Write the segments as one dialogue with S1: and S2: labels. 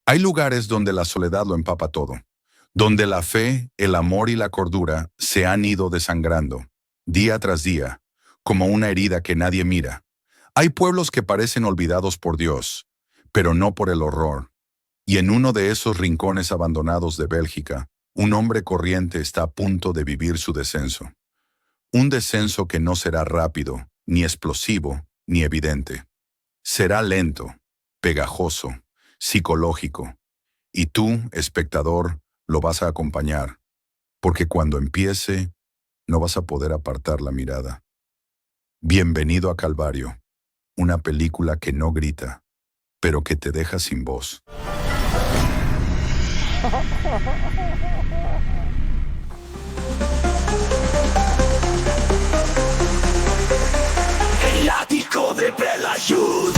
S1: Hay lugares donde la soledad lo empapa todo, donde la fe, el amor y la cordura se han ido desangrando, día tras día, como una herida que nadie mira. Hay pueblos que parecen olvidados por Dios, pero no por el horror. Y en uno de esos rincones abandonados de Bélgica, un hombre corriente está a punto de vivir su descenso. Un descenso que no será rápido, ni explosivo, ni evidente. Será lento, pegajoso, psicológico. Y tú, espectador, lo vas a acompañar, porque cuando empiece, no vas a poder apartar la mirada. Bienvenido a Calvario, una película que no grita, pero que te deja sin voz.
S2: El ático de Belayud.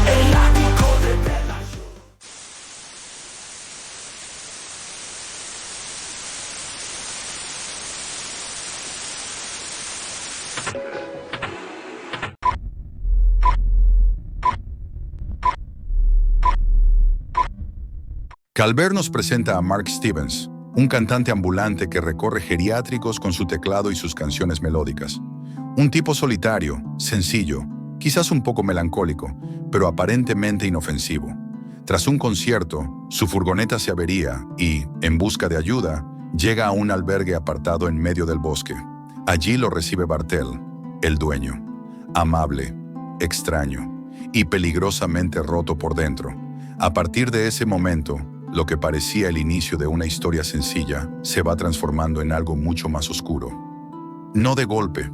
S2: El ático de Belayud.
S1: Calvert nos presenta a Mark Stevens, un cantante ambulante que recorre geriátricos con su teclado y sus canciones melódicas. Un tipo solitario, sencillo, quizás un poco melancólico, pero aparentemente inofensivo. Tras un concierto, su furgoneta se avería y, en busca de ayuda, llega a un albergue apartado en medio del bosque. Allí lo recibe Bartel, el dueño, amable, extraño y peligrosamente roto por dentro. A partir de ese momento, lo que parecía el inicio de una historia sencilla se va transformando en algo mucho más oscuro. No de golpe,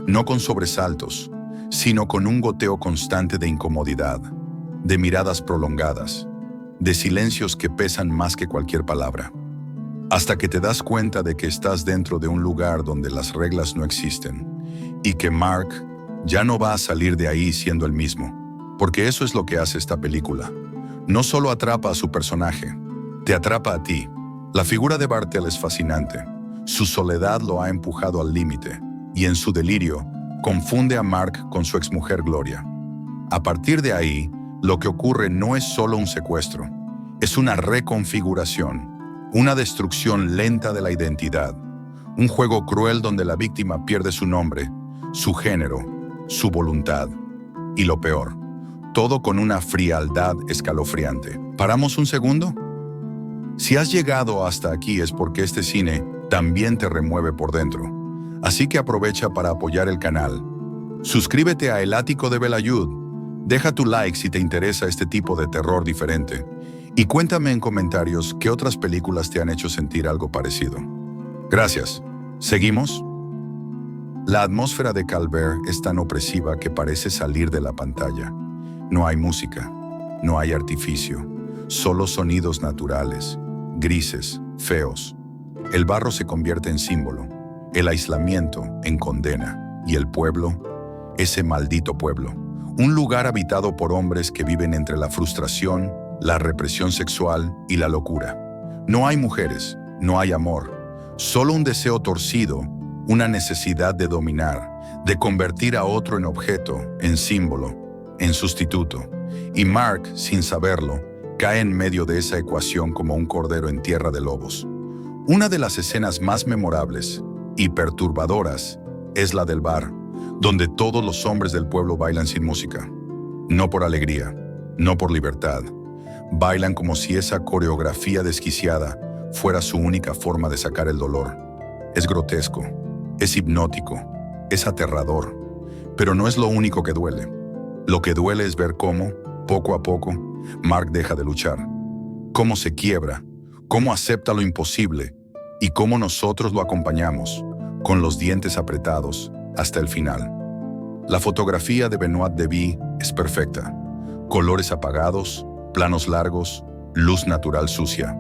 S1: no con sobresaltos, sino con un goteo constante de incomodidad, de miradas prolongadas, de silencios que pesan más que cualquier palabra. Hasta que te das cuenta de que estás dentro de un lugar donde las reglas no existen y que Mark ya no va a salir de ahí siendo el mismo, porque eso es lo que hace esta película. No solo atrapa a su personaje, te atrapa a ti. La figura de Bartel es fascinante. Su soledad lo ha empujado al límite y en su delirio confunde a Mark con su exmujer Gloria. A partir de ahí, lo que ocurre no es solo un secuestro, es una reconfiguración, una destrucción lenta de la identidad, un juego cruel donde la víctima pierde su nombre, su género, su voluntad y lo peor, todo con una frialdad escalofriante. ¿Paramos un segundo? Si has llegado hasta aquí es porque este cine también te remueve por dentro. Así que aprovecha para apoyar el canal. Suscríbete a El Ático de Belayud. Deja tu like si te interesa este tipo de terror diferente. Y cuéntame en comentarios qué otras películas te han hecho sentir algo parecido. Gracias. ¿Seguimos? La atmósfera de Calvert es tan opresiva que parece salir de la pantalla. No hay música, no hay artificio, solo sonidos naturales, grises, feos. El barro se convierte en símbolo, el aislamiento en condena, y el pueblo, ese maldito pueblo, un lugar habitado por hombres que viven entre la frustración, la represión sexual y la locura. No hay mujeres, no hay amor, solo un deseo torcido, una necesidad de dominar, de convertir a otro en objeto, en símbolo, en sustituto. Y Mark, sin saberlo, cae en medio de esa ecuación como un cordero en tierra de lobos. Una de las escenas más memorables y perturbadoras es la del bar, donde todos los hombres del pueblo bailan sin música. No por alegría, no por libertad. Bailan como si esa coreografía desquiciada fuera su única forma de sacar el dolor. Es grotesco, es hipnótico, es aterrador, pero no es lo único que duele. Lo que duele es ver cómo, poco a poco, Mark deja de luchar, cómo se quiebra, cómo acepta lo imposible y cómo nosotros lo acompañamos, con los dientes apretados, hasta el final. La fotografía de Benoit Debie es perfecta. Colores apagados, planos largos, luz natural sucia.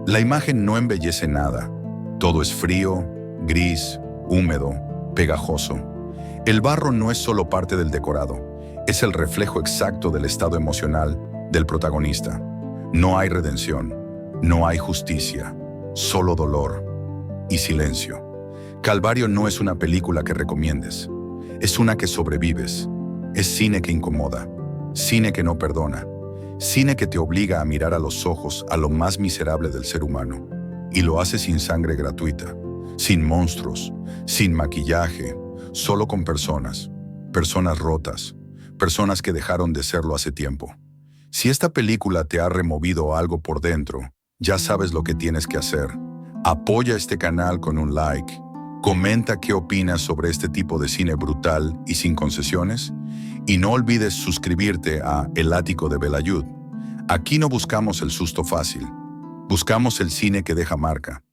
S1: La imagen no embellece nada. Todo es frío, gris, húmedo, pegajoso. El barro no es solo parte del decorado, es el reflejo exacto del estado emocional del protagonista. No hay redención, no hay justicia, solo dolor y silencio. Calvario no es una película que recomiendes, es una que sobrevives, Es cine que incomoda, cine que no perdona, cine que te obliga a mirar a los ojos a lo más miserable del ser humano, y lo hace sin sangre gratuita, sin monstruos, sin maquillaje, solo con personas, personas rotas, personas que dejaron de serlo hace tiempo. Si esta película te ha removido algo por dentro, ya sabes lo que tienes que hacer. Apoya este canal con un like, comenta qué opinas sobre este tipo de cine brutal y sin concesiones, y no olvides suscribirte a El Ático de Belayud. Aquí no buscamos el susto fácil, buscamos el cine que deja marca.